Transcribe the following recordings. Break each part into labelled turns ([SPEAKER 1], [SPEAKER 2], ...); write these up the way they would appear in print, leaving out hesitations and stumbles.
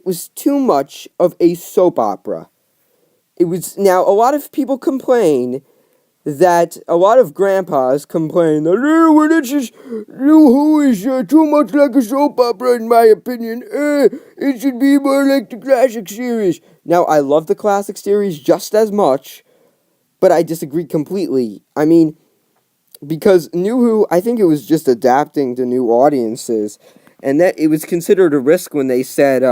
[SPEAKER 1] was too much of a soap opera. It was now a lot of people complain that a lot of grandpas complain that well, this is New Who is too much like a soap opera in my opinion. It should be more like the classic series. Now I love the classic series just as much, but I disagree completely. I mean, because New Who, I think it was just adapting to new audiences, and that it was considered a risk when they said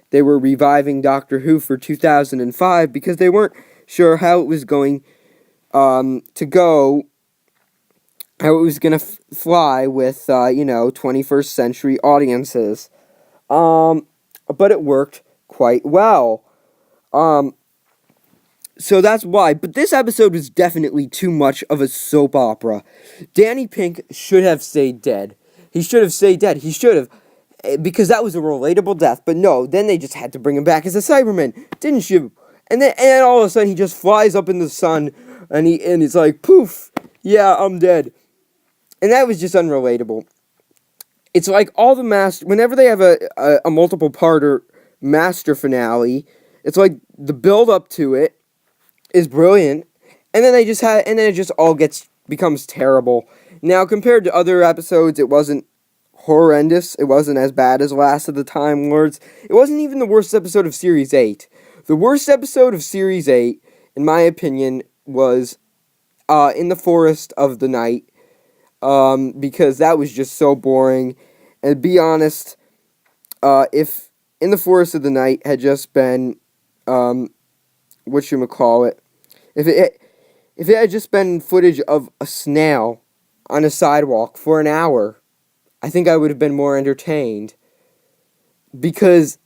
[SPEAKER 1] they were reviving Doctor Who for 2005 because they weren't sure how it was going to go, how it was going to fly with, 21st century audiences. But it worked quite well. So that's why. But this episode was definitely too much of a soap opera. Danny Pink should have stayed dead. He should have stayed dead. He should have. Because that was a relatable death. But no, then they just had to bring him back as a Cyberman. Didn't you? And then all of a sudden he just flies up in the sun. And it's like, poof, yeah, I'm dead. And that was just unrelatable. It's like all the master, whenever they have a multiple-parter master finale, it's like the build-up to it is brilliant, and then it just all becomes terrible. Now, compared to other episodes, it wasn't horrendous. It wasn't as bad as Last of the Time Lords. It wasn't even the worst episode of Series 8. The worst episode of Series 8, in my opinion, was In the Forest of the Night, because that was just so boring. And to be honest, if In the Forest of the Night had just been, whatchamacallit, if it had just been footage of a snail on a sidewalk for an hour, I think I would have been more entertained. Because,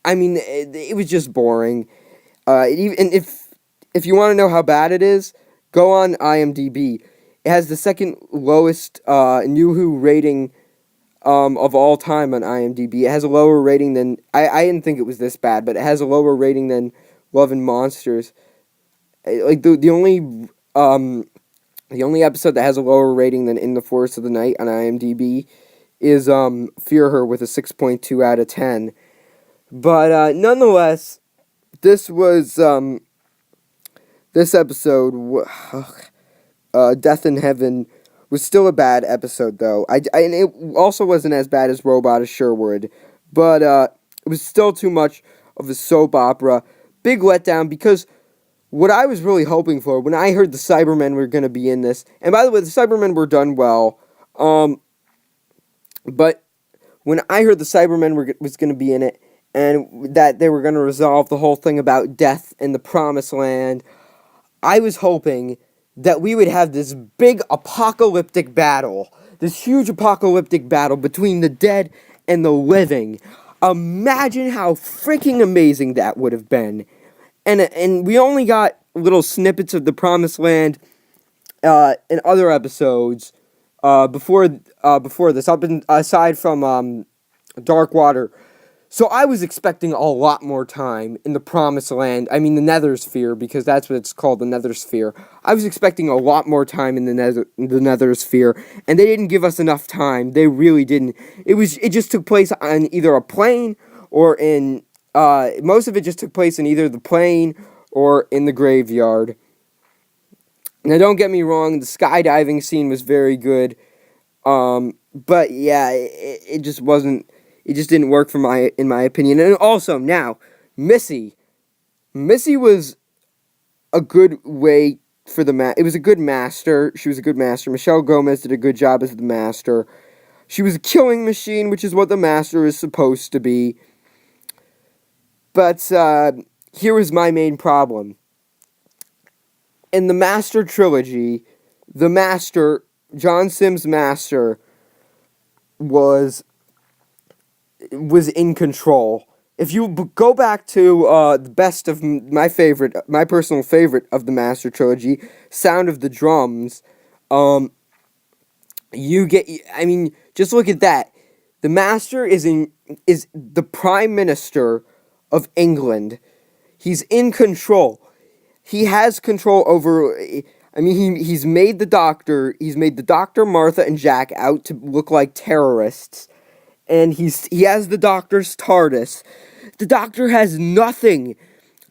[SPEAKER 1] I mean, it was just boring. And if you want to know how bad it is, go on IMDb. It has the second lowest New Who rating of all time on IMDb. It has a lower rating than... I didn't think it was this bad, but it has a lower rating than Love and Monsters. Like, the only episode that has a lower rating than In the Forest of the Night on IMDb is Fear Her with a 6.2 out of 10. But nonetheless, this was this episode, Death in Heaven, was still a bad episode though. And it also wasn't as bad as Robot of Sherwood, but it was still too much of a soap opera. Big letdown because what I was really hoping for when I heard the Cybermen were going to be in this, and by the way, the Cybermen were done well, but when I heard the Cybermen was going to be in it, and that they were going to resolve the whole thing about death in the Promised Land, I was hoping that we would have this big apocalyptic battle, this huge apocalyptic battle between the dead and the living. Imagine how freaking amazing that would have been. And we only got little snippets of the Promised Land in other episodes before this, aside from Dark Water. So I was expecting a lot more time in the Promised Land. I mean the Nethersphere, because that's what it's called, the Nethersphere. I was expecting a lot more time in the Nethersphere, and they didn't give us enough time. They really didn't. It just took place on either a plane or in... most of it just took place in either the plane or in the graveyard. Now, don't get me wrong, the skydiving scene was very good. But yeah, it just wasn't... It just didn't work in my opinion. And also, now, Missy. Missy was a good way for it was a good master. She was a good master. Michelle Gomez did a good job as the master. She was a killing machine, which is what the master is supposed to be. But here was my main problem. In the Master trilogy, the Master, John Sims' Master, was in control. If you go back to the best of my personal favorite of the Master trilogy, Sound of the Drums, just look at that. The Master is the Prime Minister of England. He's in control. He has control over... he's made the Doctor, Martha, and Jack out to look like terrorists. And he has the Doctor's TARDIS. The Doctor has nothing.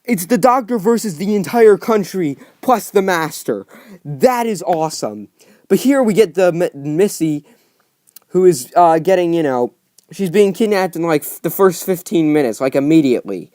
[SPEAKER 1] It's the Doctor versus the entire country, plus the Master. That is awesome. But here we get the Missy, who is getting, she's being kidnapped in like the first 15 minutes, like immediately.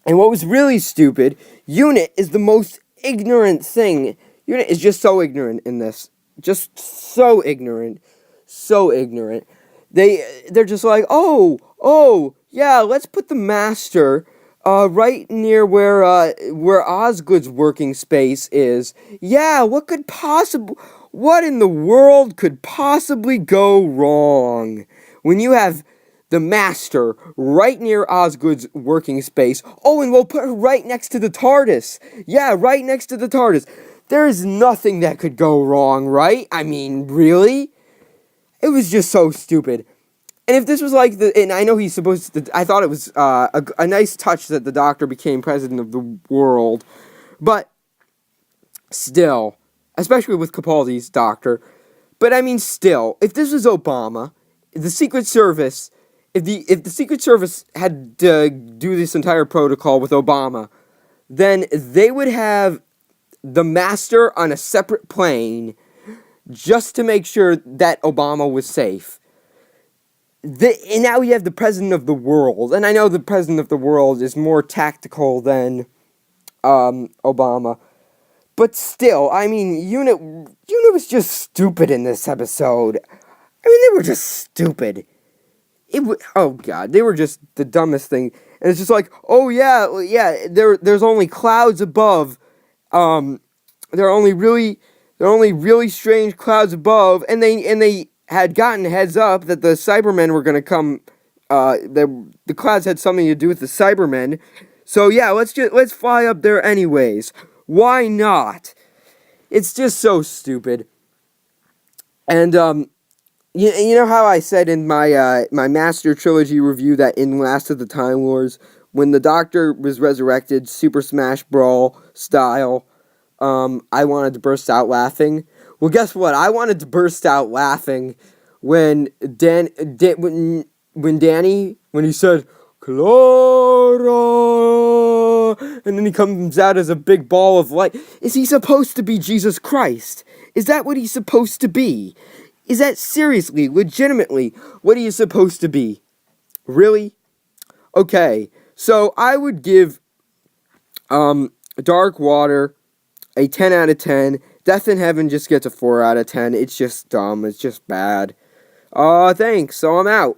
[SPEAKER 1] And what was really stupid, Unit is the most ignorant thing. Unit is just so ignorant in this. Just so ignorant. So ignorant. They're just like, oh, yeah, let's put the Master right near where Osgood's working space is. Yeah, what in the world could possibly go wrong when you have the Master right near Osgood's working space? Oh, and we'll put her right next to the TARDIS. Yeah, right next to the TARDIS. There is nothing that could go wrong, right? I mean, really? It was just so stupid. And if this was like and I know he's supposed to, I thought it was a nice touch that the Doctor became president of the world, but still, especially with Capaldi's Doctor, but I mean still, if this was Obama, the Secret Service, if the Secret Service had to do this entire protocol with Obama, then they would have the Master on a separate plane just to make sure that Obama was safe. And now we have the President of the World, and I know the President of the World is more tactical than Obama, but still, I mean, Unit was just stupid in this episode. I mean, they were just stupid. Oh god, they were just the dumbest thing. And it's just like, oh yeah, there's only clouds above. There are only really strange clouds above, and they had gotten heads up that the Cybermen were gonna come. The clouds had something to do with the Cybermen, so yeah, let's fly up there anyways. Why not? It's just so stupid. And you know how I said in my my Master Trilogy review that in Last of the Time Lords, when the Doctor was resurrected, Super Smash Brawl style, I wanted to burst out laughing. Well, guess what? I wanted to burst out laughing when when he said Clara, and then he comes out as a big ball of light. Is he supposed to be Jesus Christ? Is that what he's supposed to be? Is that seriously, legitimately, what he is supposed to be? Really? Okay, so I would give Dark Water a 10 out of 10. Death in Heaven just gets a 4 out of 10. It's just dumb. It's just bad. Thanks. So I'm out.